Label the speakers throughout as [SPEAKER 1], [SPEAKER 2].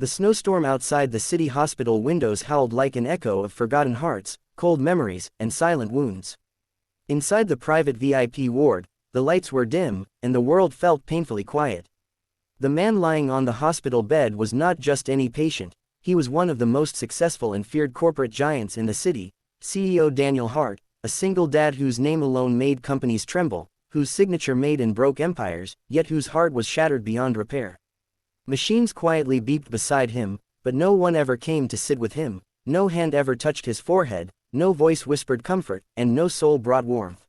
[SPEAKER 1] The snowstorm outside the city hospital windows howled like an echo of forgotten hearts, cold memories, and silent wounds. Inside the private VIP ward, the lights were dim, and the world felt painfully quiet. The man lying on the hospital bed was not just any patient, he was one of the most successful and feared corporate giants in the city, CEO Daniel Hart, a single dad whose name alone made companies tremble, whose signature made and broke empires, yet whose heart was shattered beyond repair. Machines quietly beeped beside him, but no one ever came to sit with him, no hand ever touched his forehead, no voice whispered comfort, and no soul brought warmth.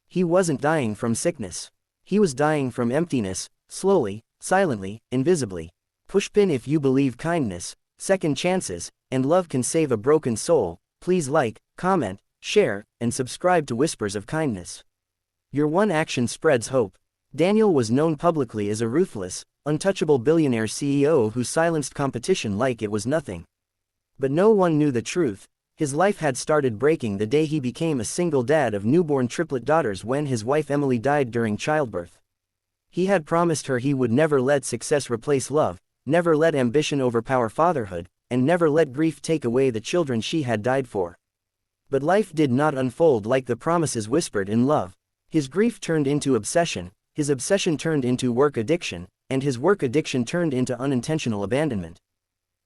[SPEAKER 1] He wasn't dying from sickness. He was dying from emptiness, slowly, silently, invisibly. Pushpin if you believe kindness, second chances, and love can save a broken soul. Please like, comment, share, and subscribe to Whispers of Kindness. Your one action spreads hope. Daniel was known publicly as a ruthless, untouchable billionaire CEO who silenced competition like it was nothing. But no one knew the truth. His life had started breaking the day he became a single dad of newborn triplet daughters when his wife Emily died during childbirth. He had promised her he would never let success replace love, never let ambition overpower fatherhood, and never let grief take away the children she had died for. But life did not unfold like the promises whispered in love. His grief turned into obsession, his obsession turned into work addiction, and his work addiction turned into unintentional abandonment.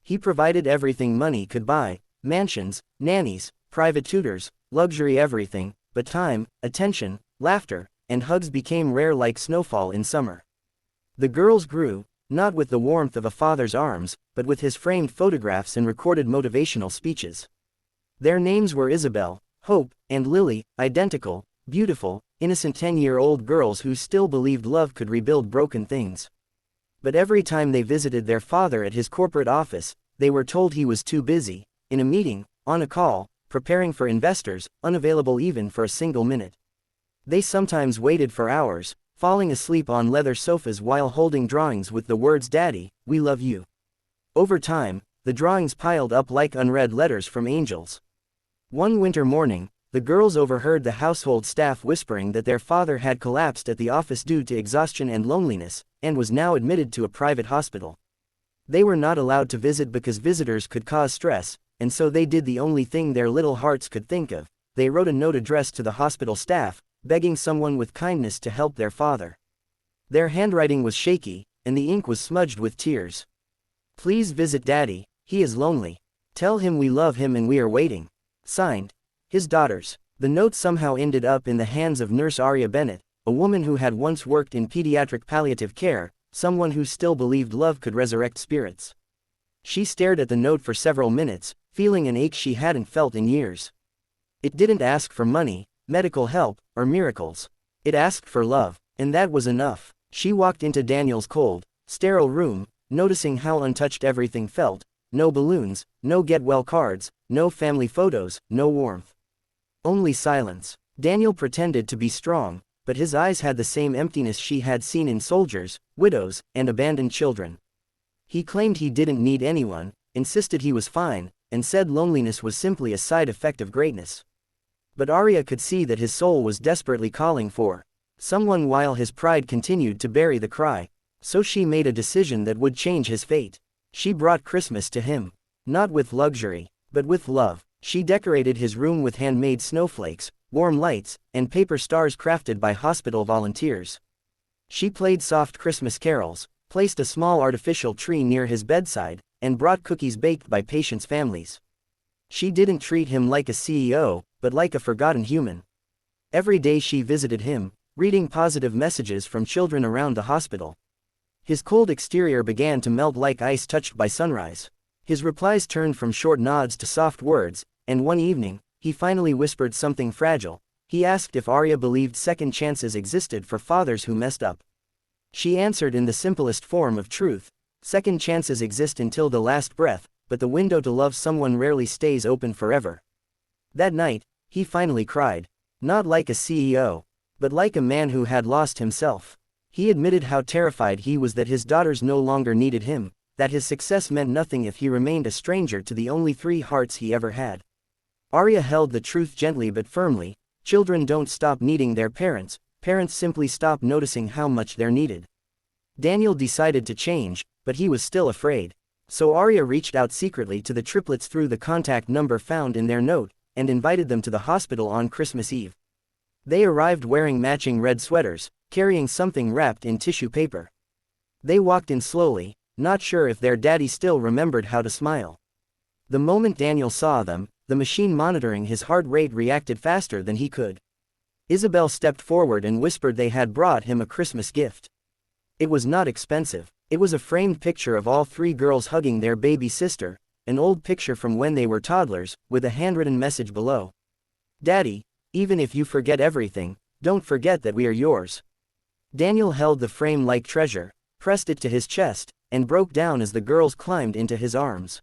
[SPEAKER 1] He provided everything money could buy: mansions, nannies, private tutors, luxury everything, but time, attention, laughter, and hugs became rare like snowfall in summer. The girls grew, not with the warmth of a father's arms, but with his framed photographs and recorded motivational speeches. Their names were Isabel, Hope, and Lily, identical, beautiful, innocent 10-year-old girls who still believed love could rebuild broken things. But every time they visited their father at his corporate office, they were told he was too busy, in a meeting, on a call, preparing for investors, unavailable even for a single minute. They sometimes waited for hours, falling asleep on leather sofas while holding drawings with the words "Daddy, we love you." Over time, the drawings piled up like unread letters from angels. One winter morning, the girls overheard the household staff whispering that their father had collapsed at the office due to exhaustion and loneliness, and was now admitted to a private hospital. They were not allowed to visit because visitors could cause stress, and so they did the only thing their little hearts could think of. They wrote a note addressed to the hospital staff, begging someone with kindness to help their father. Their handwriting was shaky, and the ink was smudged with tears. "Please visit Daddy, he is lonely. Tell him we love him and we are waiting." Signed, his daughters. The note somehow ended up in the hands of Nurse Aria Bennett, a woman who had once worked in pediatric palliative care, someone who still believed love could resurrect spirits. She stared at the note for several minutes, feeling an ache she hadn't felt in years. It didn't ask for money, medical help, or miracles. It asked for love, and that was enough. She walked into Daniel's cold, sterile room, noticing how untouched everything felt. No balloons, no get-well cards, no family photos, no warmth. Only silence. Daniel pretended to be strong, but his eyes had the same emptiness she had seen in soldiers, widows, and abandoned children. He claimed he didn't need anyone, insisted he was fine, and said loneliness was simply a side effect of greatness. But Arya could see that his soul was desperately calling for someone while his pride continued to bury the cry. So she made a decision that would change his fate. She brought Christmas to him. Not with luxury, but with love. She decorated his room with handmade snowflakes, warm lights, and paper stars crafted by hospital volunteers. She played soft Christmas carols, placed a small artificial tree near his bedside, and brought cookies baked by patients' families. She didn't treat him like a CEO, but like a forgotten human. Every day she visited him, reading positive messages from children around the hospital. His cold exterior began to melt like ice touched by sunrise. His replies turned from short nods to soft words, and one evening, he finally whispered something fragile. He asked if Arya believed second chances existed for fathers who messed up. She answered in the simplest form of truth: second chances exist until the last breath, but the window to love someone rarely stays open forever. That night, he finally cried. Not like a CEO, but like a man who had lost himself. He admitted how terrified he was that his daughters no longer needed him, that his success meant nothing if he remained a stranger to the only 3 hearts he ever had. Arya held the truth gently but firmly: children don't stop needing their parents, parents simply stop noticing how much they're needed. Daniel decided to change, but he was still afraid. So Arya reached out secretly to the triplets through the contact number found in their note, and invited them to the hospital on Christmas Eve. They arrived wearing matching red sweaters, carrying something wrapped in tissue paper. They walked in slowly, not sure if their daddy still remembered how to smile. The moment Daniel saw them, the machine monitoring his heart rate reacted faster than he could. Isabel stepped forward and whispered they had brought him a Christmas gift. It was not expensive. It was a framed picture of all three girls hugging their baby sister, an old picture from when they were toddlers, with a handwritten message below. "Daddy, even if you forget everything, don't forget that we are yours." Daniel held the frame like treasure, pressed it to his chest, and broke down as the girls climbed into his arms.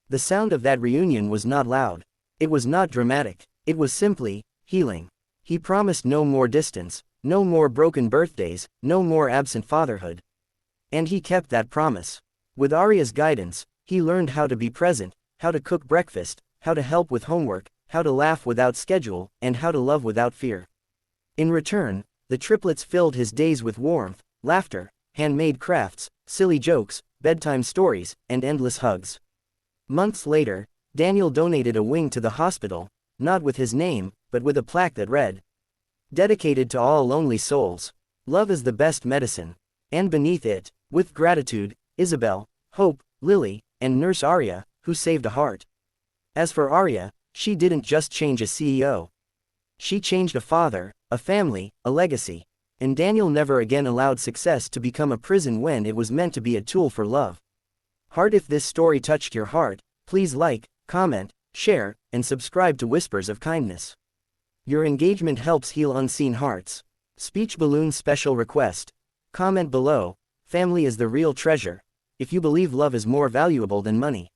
[SPEAKER 1] The sound of that reunion was not loud. It was not dramatic. It was simply healing. He promised no more distance, no more broken birthdays, no more absent fatherhood. And he kept that promise. With Arya's guidance, he learned how to be present, how to cook breakfast, how to help with homework, how to laugh without schedule, and how to love without fear. In return, the triplets filled his days with warmth, laughter, handmade crafts, silly jokes, bedtime stories, and endless hugs. Months later, Daniel donated a wing to the hospital, not with his name, but with a plaque that read, "Dedicated to all lonely souls. Love is the best medicine." And beneath it, "With gratitude, Isabel, Hope, Lily, and Nurse Arya, who saved a heart." As for Arya, she didn't just change a CEO. She changed a father, a family, a legacy. And Daniel never again allowed success to become a prison when it was meant to be a tool for love. If this story touched your heart, please like, comment, share, and subscribe to Whispers of Kindness. Your engagement helps heal unseen hearts. Speech balloon special request. Comment below, family is the real treasure. If you believe love is more valuable than money.